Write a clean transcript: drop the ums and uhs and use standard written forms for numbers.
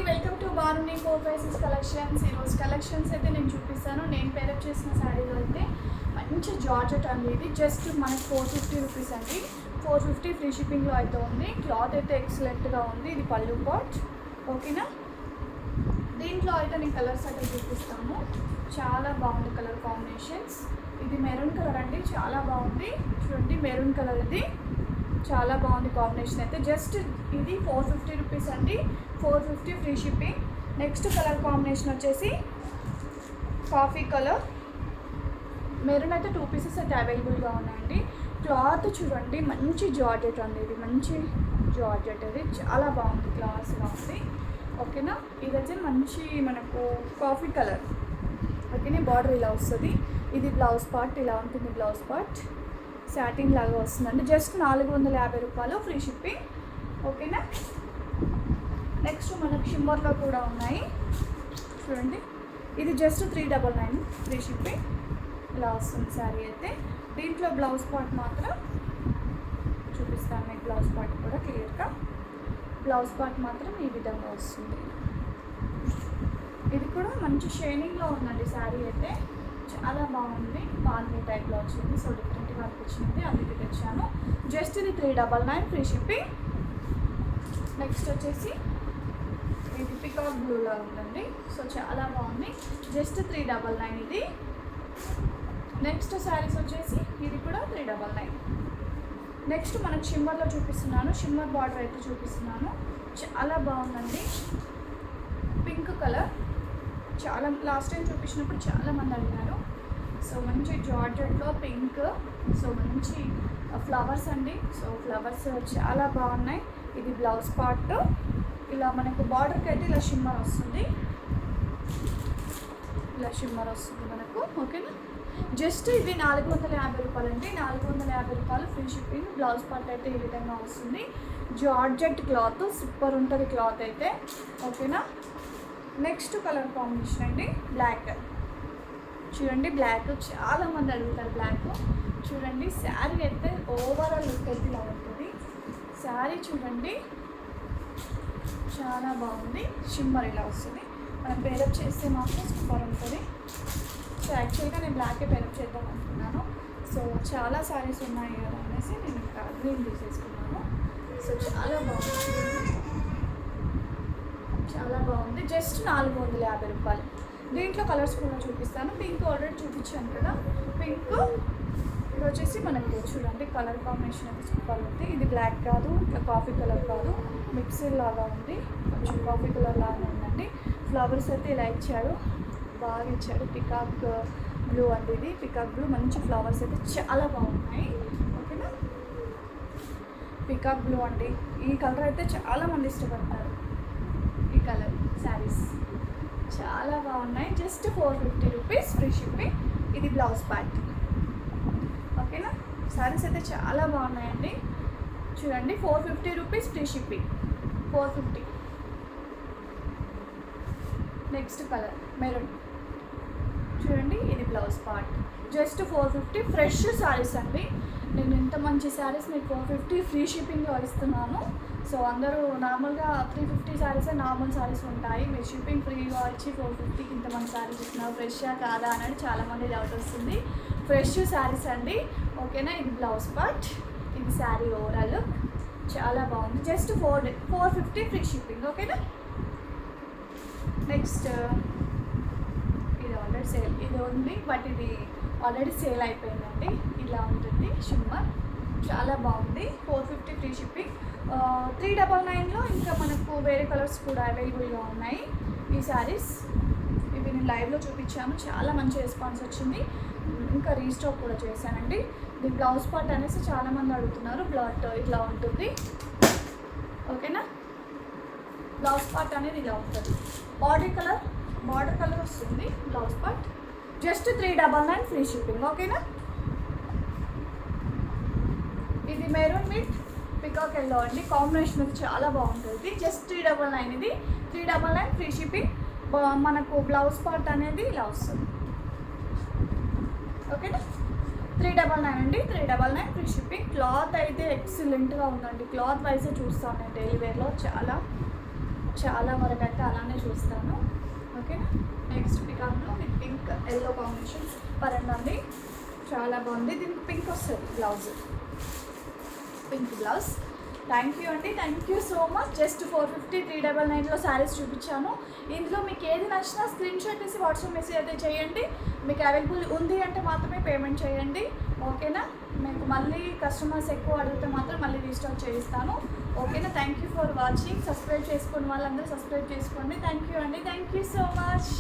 Welcome to బారుని 4 collections. ఈరోజు collections అయితే నేను చూపిస్తాను. నేను పేరప్ చేసిన శారీలో అయితే మంచి జార్జెట్ అండి. ఇది జస్ట్ మనకి 450 రూపీస్ అండి. 450 ఫ్రీ షిప్పింగ్లో అయితే ఉంది. క్లాత్ అయితే ఎక్సలెంట్గా ఉంది. ఇది పళ్ళు పాట్, ఓకేనా. దీంట్లో అయితే నేను కలర్స్ అయితే చూపిస్తాను. చాలా బాగుంది కలర్ కాంబినేషన్స్. ఇది మెరూన్ కలర్ అండి, చాలా బాగుంది. చూడండి మెరూన్ కలర్, ఇది చాలా బాగుంది కాంబినేషన్ అయితే. జస్ట్ ఇది 450 రూపీస్ అండి. 450 free shipping. Next colour combination వచ్చేసి కాఫీ కలర్, మెరూన్ అయితే 2 పీసెస్ అయితే అవైలబుల్గా ఉన్నాయండి. క్లాత్ చూడండి మంచి జార్జెట్ అండి. ఇది మంచి జార్జెట్, ఇది చాలా బాగుంది, క్లాస్గా ఉంది, ఓకేనా. ఇదైతే మంచి మనకు కాఫీ కలర్, ఓకేనా. బార్డర్ ఇలా వస్తుంది. ఇది బ్లౌజ్ పార్ట్, ఇలా ఉంటుంది బ్లౌజ్ పార్ట్. సాటిన్ లాగా వస్తుందండి. జస్ట్ 450 రూపాయలు ఫ్రీ షిప్పింగ్, ఓకేనా. నెక్స్ట్ మనకు షిమ్మర్లో కూడా ఉన్నాయి చూడండి. ఇది జస్ట్ 399 ఫ్రీ షిప్పింగ్, ఇలా వస్తుంది శారీ అయితే. దీంట్లో బ్లౌజ్ పార్ట్ మాత్రం చూపిస్తాను మీకు. బ్లౌజ్ పార్ట్ కూడా క్లియర్గా, బ్లౌజ్ పార్ట్ మాత్రం ఈ విధంగా వస్తుంది. ఇది కూడా మంచి షైనింగ్లో ఉందండి శారీ అయితే. చాలా బాగుంది, బాగుంది టైప్లో వచ్చింది. సో డిఫరెంట్గా అనిపించింది, అందుకే తెచ్చాను. జస్ట్ ఇది 399 ఫ్రీ షిప్పింగ్. నెక్స్ట్ వచ్చేసి ఇది పికాక్ బ్లూలా ఉందండి. సో చాలా బాగుంది, జస్ట్ 399 ఇది. నెక్స్ట్ శారీస్ వచ్చేసి ఇది కూడా 399. నెక్స్ట్ మనకు షిమ్మర్లో చూపిస్తున్నాను. షిమ్మర్ బార్డర్ అయితే చూపిస్తున్నాను. చాలా బాగుందండి, పింక్ కలర్. చాలా లాస్ట్ టైం చూపించినప్పుడు చాలామంది అడిగారు. సో మంచి జార్జెట్లో పింక్, సో మంచి ఫ్లవర్స్ అండి. సో ఫ్లవర్స్ చాలా బాగున్నాయి. ఇది బ్లౌజ్ పార్ట్. ఇలా మనకు బార్డర్కి అయితే ఇలా షిమ్మర్ వస్తుంది, ఇలా షిమ్మర్ వస్తుంది మనకు, ఓకేనా. జస్ట్ ఇది 450 రూపాయలు అండి. 450 రూపాయలు ఫ్రీ షిప్పింగ్. బ్లౌజ్ పార్ట్ అయితే ఈ విధంగా వస్తుంది. జార్జెట్ క్లాత్ సూపర్ ఉంటుంది క్లాత్ అయితే, ఓకేనా. నెక్స్ట్ కలర్ కాంబినేషన్ అండి బ్లాక్. చూడండి బ్లాక్ చాలామంది అడుగుతారు బ్లాక్. చూడండి శారీ అయితే ఓవరాల్ లుక్ అయితే ఇలా ఉంటుంది. శారీ చూడండి చాలా బాగుంది. షిమ్మర్ ఇలా వస్తుంది. మనం పేరప్ చేస్తే మాత్రం సూపర్ ఉంటుంది. సో యాక్చువల్గా నేను బ్లాకే పేరప్ చేద్దాం అనుకున్నాను. సో చాలా శారీస్ ఉన్నాయి కదా అనేసి నేను ఇంకా గ్రీన్ తీసేసుకున్నాను. సో చాలా బాగుంది, చాలా బాగుంది. జస్ట్ 450 రూపాయలు. దీంట్లో కలర్స్ కూడా చూపిస్తాను. పింక్ ఆల్రెడీ చూపించాను కదా, పింక్. ఇది వచ్చేసి మనకు చూడండి కలర్ కాంబినేషన్ అయితే సూపర్ ఉంది. ఇది బ్లాక్ కాదు, ఇట్లా కాఫీ కలర్ కాదు, మిక్సర్ లాగా ఉంది, కొంచెం కాఫీ కలర్ లాగా ఉందండి. ఫ్లవర్స్ అయితే ఇలా ఇచ్చాడు, బాగా ఇచ్చాడు. పికాక్ బ్లూ అండి, ఇది పికాక్ బ్లూ. మంచి ఫ్లవర్స్ అయితే చాలా బాగున్నాయి, ఓకేనా. పికాక్ బ్లూ అండి, ఈ కలర్ అయితే చాలామంది ఇష్టపడతారు. ఈ కలర్ శారీస్ చాలా బాగున్నాయి. Just 450 rupees free shipping. ఇది బ్లౌజ్ పార్ట్, ఓకేనా. శారీస్ అయితే చాలా బాగున్నాయండి. చూడండి 450 rupees free shipping, 450. Next colour maroon. చూడండి ఇది blouse part. Just 450 fresh saris అండి. నేను ఇంత మంచి శారీస్ మీకు 450 ఫ్రీ షిప్పింగ్లో ఇస్తున్నాను. సో అందరూ నార్మల్గా 350 శారీసే నార్మల్ శారీస్ ఉంటాయి. మీరు షిప్పింగ్ ఫ్రీగా వచ్చి 450కి ఇంత మంచి శారీస్ ఇస్తున్నారు, ఫ్రెష్గా కాదా అనేది చాలామంది డౌట్ వస్తుంది. ఫ్రెష్ శారీస్ అండి, ఓకేనా. ఇది బ్లౌజ్ పార్ట్, ఇది శారీ ఓవరాల్ చాలా బాగుంది. జస్ట్ 450 ఫ్రీ షిప్పింగ్, ఓకేనా. నెక్స్ట్ ఇది ఆల్రెడీ సేల్, ఇది ఉంది బట్ ఇది ఆల్రెడీ సేల్ అయిపోయిందండి. ఇలా ఉంటుంది షిమ్మర్, చాలా బాగుంది. 450 ఫ్రీ షిప్పింగ్. 399లో ఇంకా మనకు వేరే కలర్స్ కూడా అవైలబుల్గా ఉన్నాయి. ఈ శారీస్ ఇవి నేను లైవ్లో చూపించాను, చాలా మంచి రెస్పాన్స్ వచ్చింది. ఇంకా రీస్టాక్ కూడా చేశానండి. ఇది బ్లౌజ్ పార్ట్ అనేసి చాలామంది అడుగుతున్నారు. బ్లౌజ్ ఇట్లా ఉంటుంది, ఓకేనా. బ్లౌజ్ పార్ట్ అనేది ఇలా ఉంటుంది. బార్డర్ కలర్ వస్తుంది blouse part. Just 399 free shipping, ఓకేనా. ఇది మెరూన్ విత్ పికాక్ ఎల్లో అండి. కాంబినేషన్ అయితే చాలా బాగుంటుంది. జస్ట్ 399 ఇది. 399 ఫ్రీ షిప్పింగ్. మనకు బ్లౌజ్ పార్ట్ అనేది ఇలా వస్తుంది, ఓకేనా. 399 అండి, 399 ఫ్రీ షిప్పింగ్. క్లాత్ అయితే ఎక్సలెంట్గా ఉందండి. క్లాత్ వైజే చూస్తాను నేను డైలీ వేర్లో చాలా, చాలా వరకు అయితే అలానే చూస్తాను. ఓకేనా. నెక్స్ట్ పికాక్లో with pink yellow combination super అండి, చాలా బాగుంది. దీనికి పింక్ వస్తుంది blouse, pink blouse. Thank you అండి, thank you so much. Just 450 399లో శారీస్ చూపించాను. ఇందులో మీకు ఏది నచ్చినా స్క్రీన్ షాట్ తీసి వాట్సాప్ మెసేజ్ అయితే చేయండి. మీకు అవైలబుల్ ఉంది అంటే మాత్రమే పేమెంట్ చేయండి. ఓకేనా. మీకు మళ్ళీ కస్టమర్స్ ఎక్కువ అడిగితే మాత్రం మళ్ళీ రీస్టాక్ చేయిస్తాను. ఓకేనా. Thank you for watching. Subscribe చేసుకున్న వాళ్ళందరూ సబ్స్క్రైబ్ చేసుకోండి. థ్యాంక్ యూ అండి, థ్యాంక్ యూ సో మచ్.